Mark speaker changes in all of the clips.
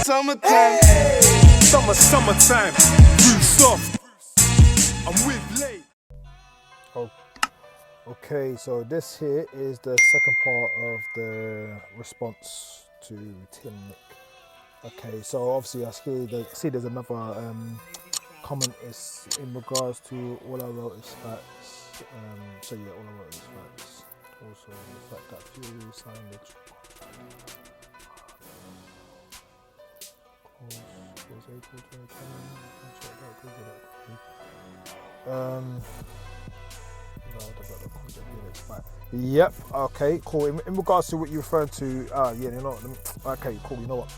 Speaker 1: summertime.
Speaker 2: Hey! Summertime. Real soft. I'm with late.
Speaker 3: Okay, so this here is the second part of the response to Tim Nick. Okay, so obviously I see there's another comment is in regards to all I wrote is facts. So yeah, all I wrote is facts. Also the fact that Fury signed the was April 2020. Yep. Okay. Cool. In regards to what you're referring to, yeah. You know. Okay. Cool. You know what?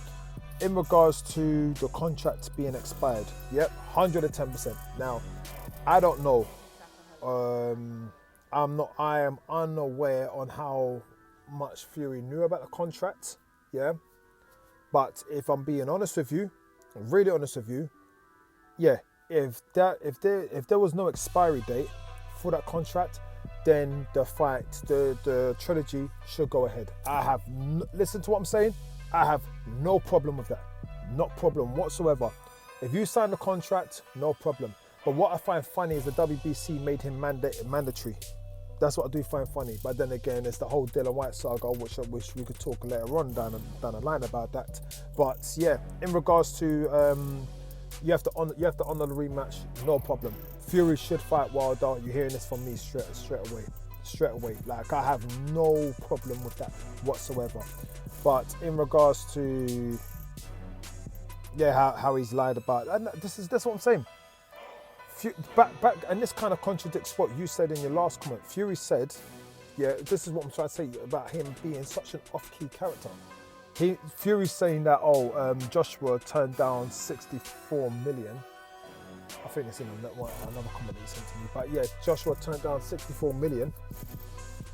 Speaker 3: In regards to the contract being expired, yep, 110%. Now, I don't know. I am unaware on how much Fury knew about the contract. Yeah. But if I'm being honest with you, really honest with you, yeah. If there was no expiry date for that contract, then the fight, the trilogy should go ahead. Listen to what I'm saying. I have no problem with that. Not problem whatsoever. If you sign the contract, no problem. But what I find funny is the WBC made him mandatory. That's what I do find funny. But then again, it's the whole Dylan White saga, which I wish we could talk later on down the line about that. But yeah, in regards to you have to honor the rematch, no problem. Fury should fight Wilder. You're hearing this from me straight away. Like, I have no problem with that whatsoever. But in regards to how he's lied about, and that's what I'm saying. Back, and this kind of contradicts what you said in your last comment. Fury said, yeah, this is what I'm trying to say about him being such an off-key character. Fury's saying that, Joshua turned down 64 million. I think it's in another comment that he sent to me. But yeah, Joshua turned down 64 million.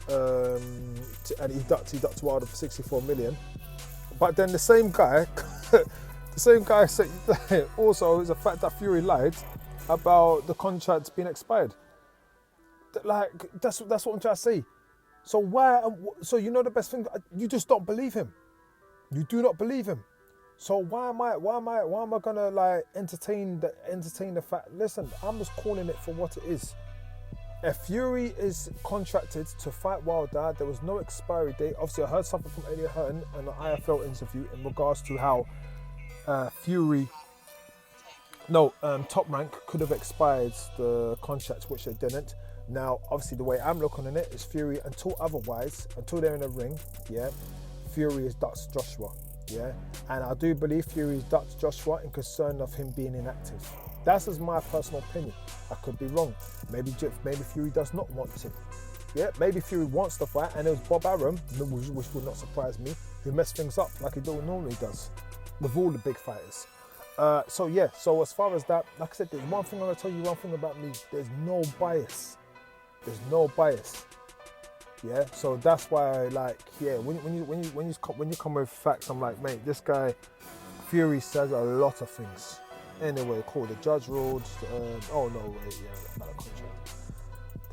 Speaker 3: And he ducked Wilder for 64 million. But then the same guy said also is the fact that Fury lied about the contract being expired. Like, that's what I'm trying to say. So so you know the best thing, you just don't believe him. You do not believe him. So why am I gonna like entertain the fact? Listen, I'm just calling it for what it is. If Fury is contracted to fight Wilder, there was no expiry date. Obviously, I heard something from Elliot Hearn in the IFL interview in regards to how Top Rank could have expired the contract, which they didn't. Now, obviously, the way I'm looking at it is Fury, until they're in the ring, yeah, Fury is ducks Joshua, yeah, and I do believe Fury is ducks Joshua in concern of him being inactive. That's just my personal opinion. I could be wrong. Maybe Fury does not want to. Yeah, maybe Fury wants to fight, and it was Bob Arum, which would not surprise me, who messed things up like he normally does with all the big fighters. So as far as that, like I said, there's one thing I'm gonna tell you. One thing about me: there's no bias. There's no bias. Yeah. So that's why, when you come with facts, I'm like, mate, this guy Fury says a lot of things. Anyway, cool. The judge ruled. About the contract.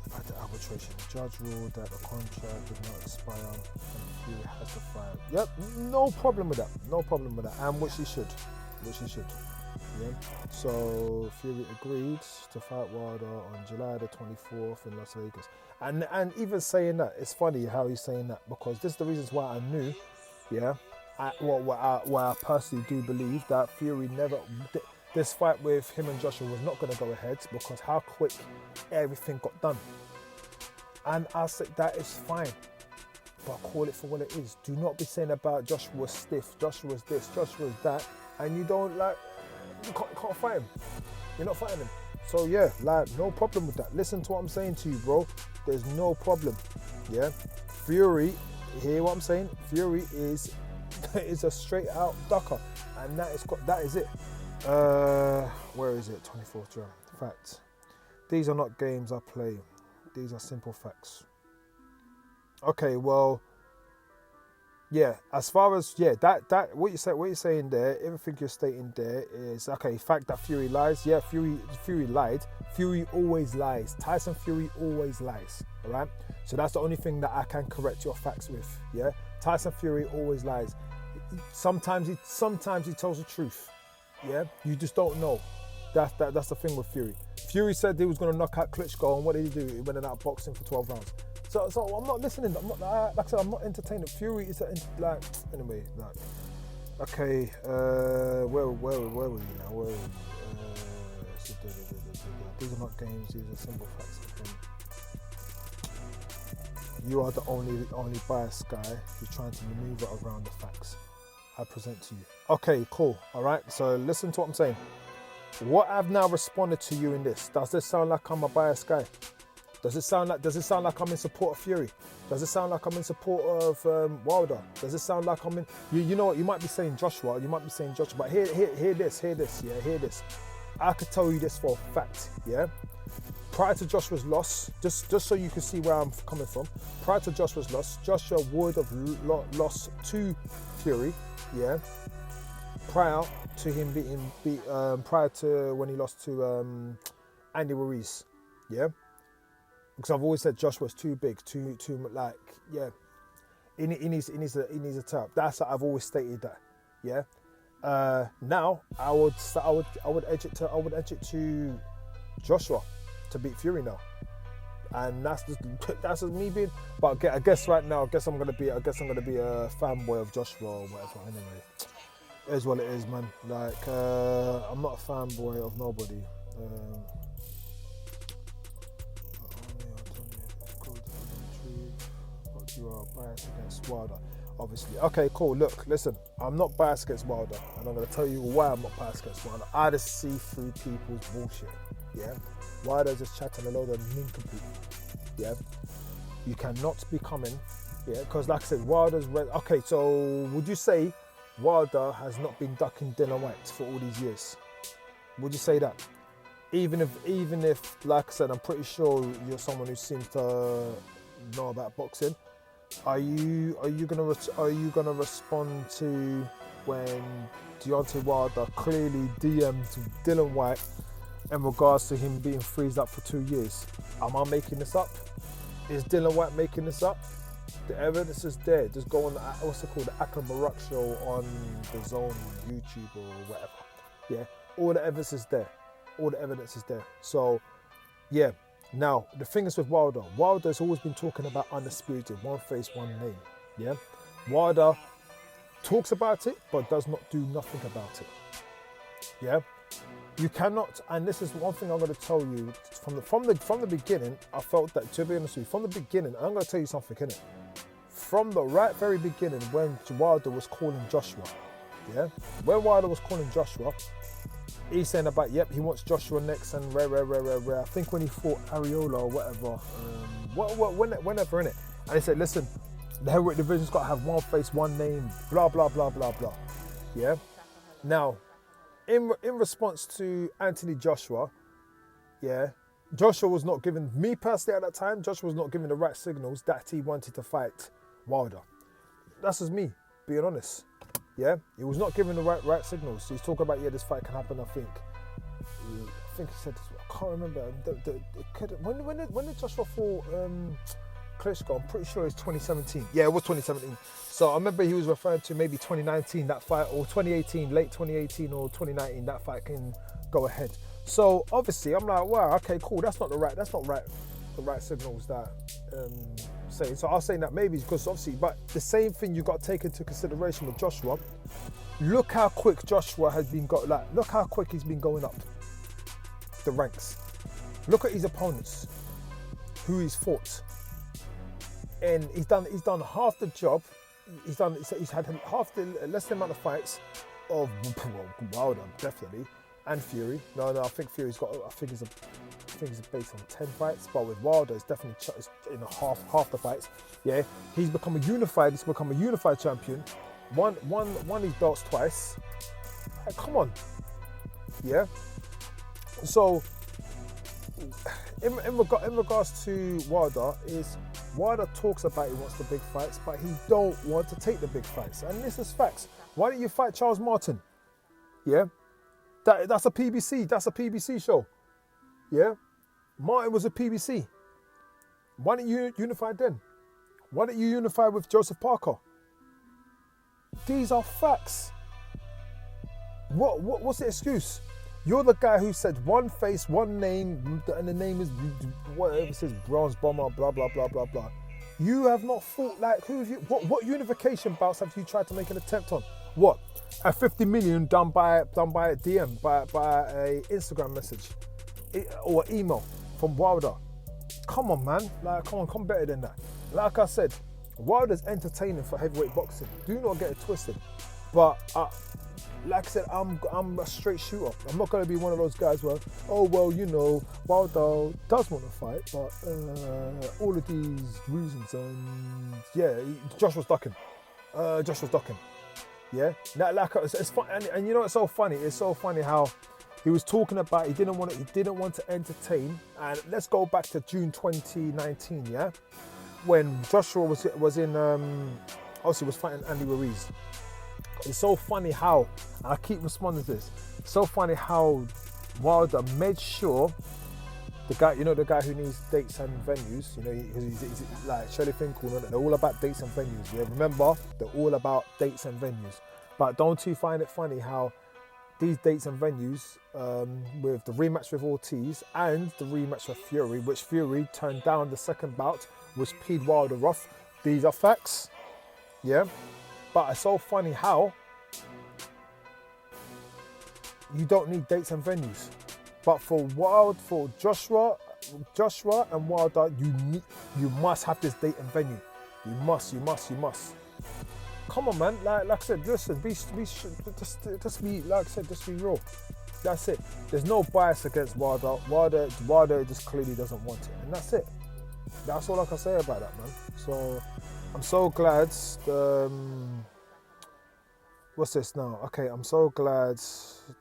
Speaker 3: The fact that arbitration. The judge ruled that the contract did not expire and Fury has to fight. Yep. No problem with that. And which he should. Yeah. So Fury agreed to fight Wilder on July the 24th in Las Vegas. And even saying that, it's funny how he's saying that, because this is the reasons why I knew, yeah, why I personally do believe that Fury this fight with him and Joshua was not going to go ahead, because how quick everything got done. And I said that is fine, but call it for what it is. Do not be saying about Joshua's stiff, Joshua's this, Joshua's that, and you can't fight him. You're not fighting him. So yeah, no problem with that. Listen to what I'm saying to you, bro. There's no problem. Yeah, Fury. Hear what I'm saying? Fury is a straight out ducker, and that is it. Where is it? 24th round. Facts. These are not games I play. These are simple facts. Okay, well. Yeah, as far as that what you're saying there, everything you're stating there is okay. Fact that Fury lies, yeah, Fury lied. Fury always lies. Tyson Fury always lies. All right, so that's the only thing that I can correct your facts with. Yeah, Tyson Fury always lies. sometimes he tells the truth. Yeah, you just don't know. That's the thing with Fury. Fury said he was going to knock out Klitschko, and what did he do? He went and out boxing for 12 rounds. So I'm not listening. I'm not, like I said, I'm not entertaining. Fury is like, anyway, like, okay, where were we now? Where were we? These are not games, these are simple facts. You are the only biased guy who's trying to maneuver around the facts I present to you. Okay, cool. All right, so listen to what I'm saying. What I've now responded to you in this, does this sound like I'm a biased guy? Does it sound like I'm in support of Fury? Does it sound like I'm in support of Wilder? Does it sound like I'm in, you know what, you might be saying Joshua, but hear this, yeah, hear this. I could tell you this for a fact, yeah? Prior to Joshua's loss, just so you can see where I'm coming from, prior to Joshua's loss, Joshua would have lost to Fury, yeah? Prior to him prior to when he lost to Andy Ruiz, yeah? Because I've always said Joshua's too big, too like, yeah. He needs a tap. That's what I've always stated that, yeah. Now I would edge it to Joshua to beat Fury now, and that's just me being. But I guess right now, I'm gonna be a fanboy of Joshua or whatever. Anyway, it is what it is, man. Like I'm not a fanboy of nobody. You are biased against Wilder, obviously. Okay, cool. Look, listen, I'm not biased against Wilder, and I'm going to tell you why I'm not biased against Wilder. I just see through people's bullshit. Yeah, Wilder's just chatting a load of nincompoop. Yeah, you cannot be coming. Yeah, because like I said, Wilder's red. Okay, so would you say Wilder has not been ducking Dylan White for all these years? Would you say that? Even if, like I said, I'm pretty sure you're someone who seems to know about boxing. Are you gonna respond to when Deontay Wilder clearly DM'd Dylan White in regards to him being freezed up for 2 years? Am I making this up? Is Dylan White making this up? The evidence is there. Just go on what's it called, the Akram Barak show on the Zone YouTube or whatever. Yeah, all the evidence is there. So, yeah. Now, the thing is with Wilder's always been talking about undisputed, one face, one name, yeah? Wilder talks about it, but does not do nothing about it, yeah? You cannot, and this is one thing I'm going to tell you, from the beginning, I felt that, to be honest with you, from the beginning, I'm going to tell you something, innit? From the very beginning, when Wilder was calling Joshua, yeah? When Wilder was calling Joshua, he's saying about, yep, he wants Joshua next and rare. I think when he fought Ariola or whatever, whenever, innit? And he said, listen, the heavyweight division's got to have one face, one name, blah, blah, blah, blah, blah. Yeah? Now, in response to Anthony Joshua, yeah, Joshua was not giving, me personally at that time, Joshua was not giving the right signals that he wanted to fight Wilder. That's just me, being honest. Yeah, he was not giving the right signals. He's talking about, yeah, this fight can happen. I think he said, I can't remember. When did Joshua fought Klitschko? I'm pretty sure it's 2017. Yeah, it was 2017. So I remember he was referring to maybe 2019 that fight, or 2018, late 2018 or 2019 that fight can go ahead. So obviously I'm like, wow, okay, cool. That's not the right signals that. Saying. So I was saying that maybe because obviously, but the same thing you got to take into consideration with Joshua. Look how quick Joshua has been look how quick he's been going up the ranks. Look at his opponents, who he's fought, and he's done half the job. He's had half the less the amount of fights of Wilder, definitely, and Fury. No, I think Fury's got. I think it's based on 10 fights, but with Wilder, it's definitely in half the fights. Yeah, he's become a unified champion. Won his belts twice. Hey, come on, yeah. So, in regards to Wilder, Wilder talks about he wants the big fights, but he don't want to take the big fights, and this is facts. Why don't you fight Charles Martin? Yeah, that's a PBC. That's a PBC show. Yeah, Martin was a PBC. Why didn't you unify then? Why didn't you unify with Joseph Parker? These are facts. What's the excuse? You're the guy who said one face, one name, and the name is whatever it says, bronze bomber, blah blah blah blah blah. You have not thought like who have you? What unification bouts have you tried to make an attempt on? What? A 50 million done by a DM, by a Instagram message, or email from Wilder. Come on, man. Like, come better than that. Like I said, Wilder's entertaining for heavyweight boxing. Do not get it twisted. But like I said, I'm a straight shooter. I'm not going to be one of those guys where, oh well, you know, Wilder does want to fight, but all of these reasons, and yeah, Josh was ducking. Yeah, now, like it's fun, and you know it's so funny. It's so funny how he was talking about he didn't want to entertain. And let's go back to June 2019, yeah, when Joshua was in obviously was fighting Andy Ruiz. It's so funny how, and I keep responding to this. It's so funny how Wilder made sure the guy who needs dates and venues, you know, he's like Shirley Finkel, they're all about dates and venues. Yeah, remember, they're all about dates and venues. But don't you find it funny how these dates and venues, with the rematch with Ortiz and the rematch with Fury, which Fury turned down the second bout, which peed Wilder off. These are facts, yeah. But it's so funny how you don't need dates and venues. But for Joshua and Wilder, you must have this date and venue. You must. Come on, man. Like I said, listen, just be like I said, just be real. That's it. There's no bias against Wilder. Wilder just clearly doesn't want it, and that's it. That's all I can say about that, man. So I'm so glad. What's this now? Okay, I'm so glad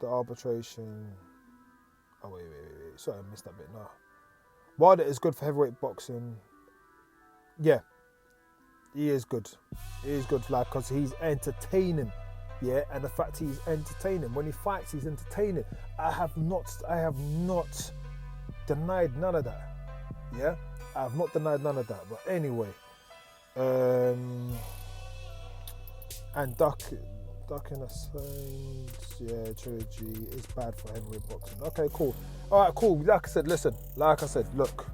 Speaker 3: the arbitration. Oh wait. Sorry, I missed that bit now. Wilder is good for heavyweight boxing. Yeah, he is good. He is good, like, because he's entertaining. Yeah, and the fact he's entertaining when he fights, he's entertaining. I have not denied none of that. Yeah, I have not denied none of that. But anyway, and ducking aside, yeah, trilogy is bad for heavyweight boxing. Okay, cool. All right, cool. Like I said, look.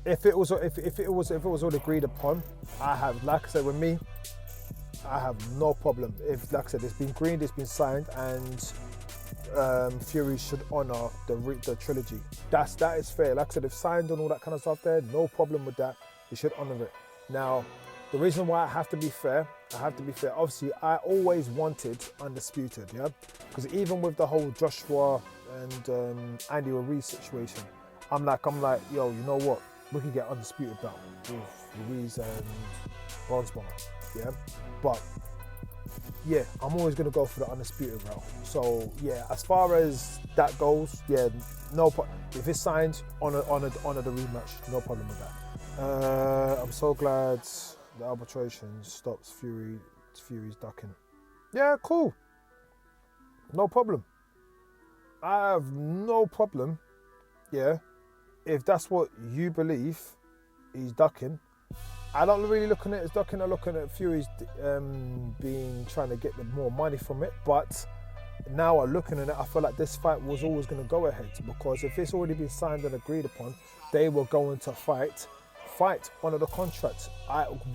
Speaker 3: If it was all agreed upon, I have, like I said, with me, I have no problem. If, like I said, it's been agreed, it's been signed, and Fury should honour the trilogy. That is fair. Like I said, they've signed and all that kind of stuff there. No problem with that. They should honour it. Now, the reason why I have to be fair. Obviously, I always wanted undisputed, yeah, because even with the whole Joshua and Andy Ruiz situation, I'm like, yo, you know what? We can get undisputed bout with Ruiz and Bronze Bomber, yeah. But yeah, I'm always gonna go for the undisputed route. So yeah, as far as that goes, yeah, no. If it's signed, honor the rematch, no problem with that. I'm so glad the arbitration stops Fury's ducking. Yeah, cool. No problem. I have no problem. Yeah. If that's what you believe he's ducking, I don't really look at it as ducking. I'm looking at Fury's trying to get more money from it. But now I'm looking at it, I feel like this fight was always going to go ahead, because if it's already been signed and agreed upon, they were going to fight one of the contracts.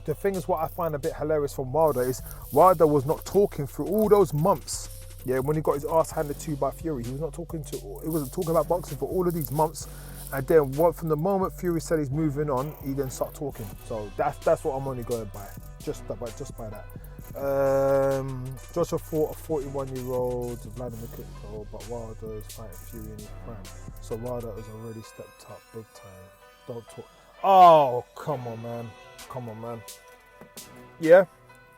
Speaker 3: The thing is, what I find a bit hilarious from Wilder is Wilder was not talking through all those months. Yeah, when he got his ass handed to by Fury, he wasn't talking about boxing for all of these months. And then from the moment Fury said he's moving on, he then started talking. So that's what I'm only going by, just by that. Joshua fought a 41-year-old Vladimir Klitschko, but Wilder is fighting Fury in his prime. So Wilder has already stepped up big time. Don't talk. Oh, come on, man. Yeah,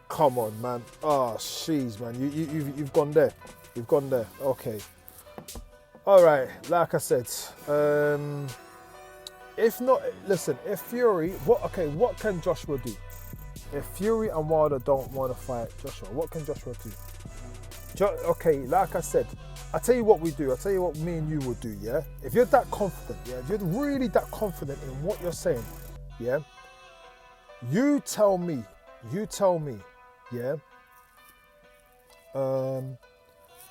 Speaker 3: come on, man. Oh, jeez, man. You've gone there. Okay. All right. Like I said, if Fury, what can Joshua do? If Fury and Wilder don't want to fight Joshua, what can Joshua do? Okay, like I said, I'll tell you what we do. I'll tell you what me and you would do, yeah? If you're that confident, yeah? If you're really that confident in what you're saying, yeah? You tell me Yeah.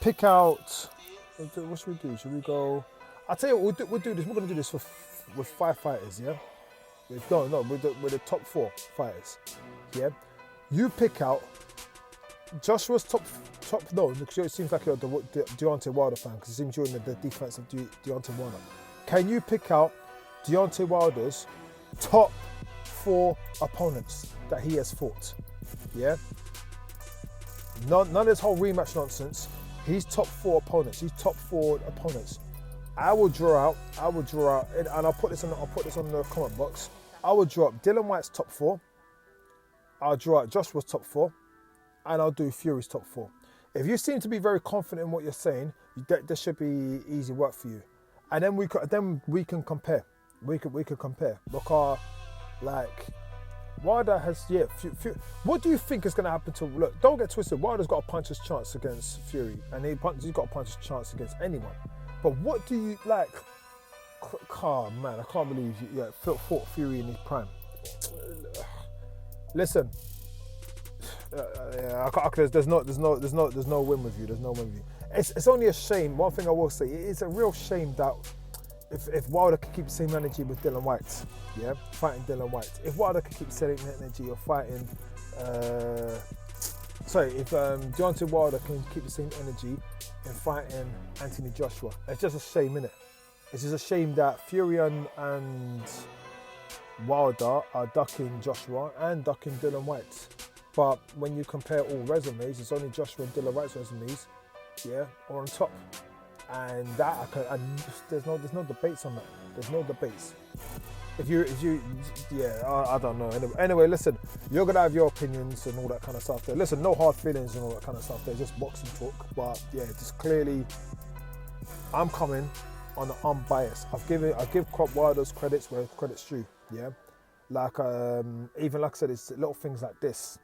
Speaker 3: Pick out. What should we do? Should we go? I'll tell you what, we'll do this. We're gonna do this with 5 fighters. Yeah. With the top 4 fighters. Yeah. You pick out Joshua's top. No, because it seems like you're the Deontay Wilder fan, because it seems you're in the defense of Deontay Wilder. Can you pick out Deontay Wilder's top 4 opponents that he has fought? Yeah. None of this whole rematch nonsense. He's top 4 opponents. I will draw out, and I'll put this on the comment box. I will draw up Dylan White's top 4. I'll draw out Joshua's top 4, and I'll do Fury's top 4. If you seem to be very confident in what you're saying, this should be easy work for you. And then we can compare. We could compare, because like Wilder has what do you think is going to happen to? Look, don't get twisted. Wilder's got a puncher's chance against Fury, and he's got a puncher's chance against anyone. But what do you like? Oh man, I can't believe you fought Fury in his prime. Listen, there's no win with you. There's no win with you. It's only a shame. One thing I will say, it's a real shame that if Wilder could keep the same energy with Dylan White, yeah, fighting Dylan White. If Wilder could keep the same energy of fighting, if Deontay Wilder can keep the same energy in fighting Anthony Joshua, it's just a shame, innit? It's just a shame that Fury and Wilder are ducking Joshua and ducking Dylan White. But when you compare all resumes, it's only Joshua and Dylan White's resumes, yeah, are on top. And that there's no debates on that. There's no debates. If you I don't know. Anyway, listen, you're gonna have your opinions and all that kind of stuff there. Listen, no hard feelings and all that kind of stuff there. Just boxing talk. But yeah, just clearly, I'm coming on the unbiased. I give Wilder's credits where credit's due. Yeah, like even like I said, it's little things like this.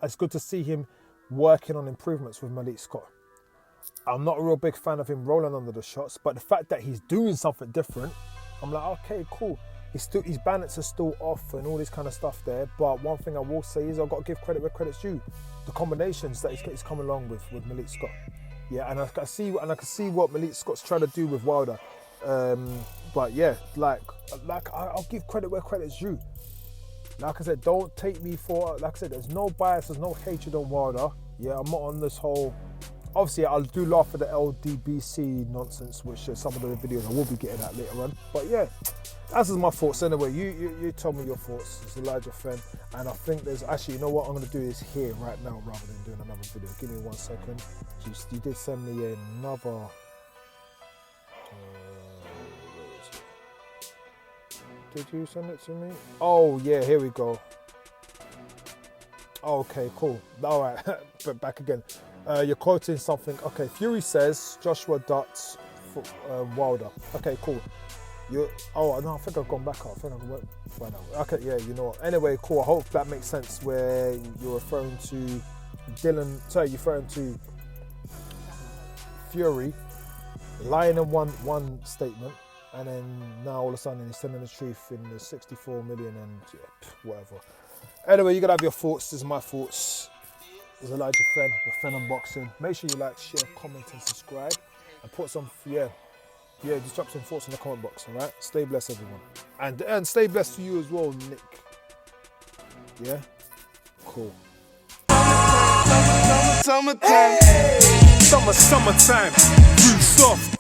Speaker 3: It's good to see him working on improvements with Malik Scott. I'm not a real big fan of him rolling under the shots, but the fact that he's doing something different, I'm like, okay, cool. His balance is still off and all this kind of stuff there. But one thing I will say is I've got to give credit where credit's due. The combinations that he's coming along with Malik Scott. Yeah, and I can see what Malik Scott's trying to do with Wilder. But yeah, like I'll give credit where credit's due. Like I said, don't take me for, like I said, there's no bias, there's no hatred on Wilder. Yeah, I'm not on this whole, obviously I do laugh at the LDBC nonsense, which some of the videos I will be getting at later on. But yeah, that's just my thoughts anyway. You tell me your thoughts. It's Elijah Fenn, and I think there's actually, you know what I'm going to do is here right now rather than doing another video. Give me 1 second. You did send me another, did you send it to me? Oh yeah, here we go. Okay, cool. All right, but back again. You're quoting something. Okay, Fury says Joshua Dutts Wilder. Okay, cool. Oh no, I think I've gone back up. I think I've went by now. Okay, yeah, you know what. Anyway, cool. I hope that makes sense. Where you're referring to you're referring to Fury lying in one statement, and then now all of a sudden he's telling the truth in the 64 million and whatever. Anyway, you gotta have your thoughts. This is my thoughts. This is Elijah Fenn with Fenn Unboxing. Make sure you like, share, comment, and subscribe. And put some, just drop some thoughts in the comment box, alright? Stay blessed, everyone. And stay blessed to you as well, Nick. Yeah? Cool.
Speaker 2: Summertime. Summertime. Real soft.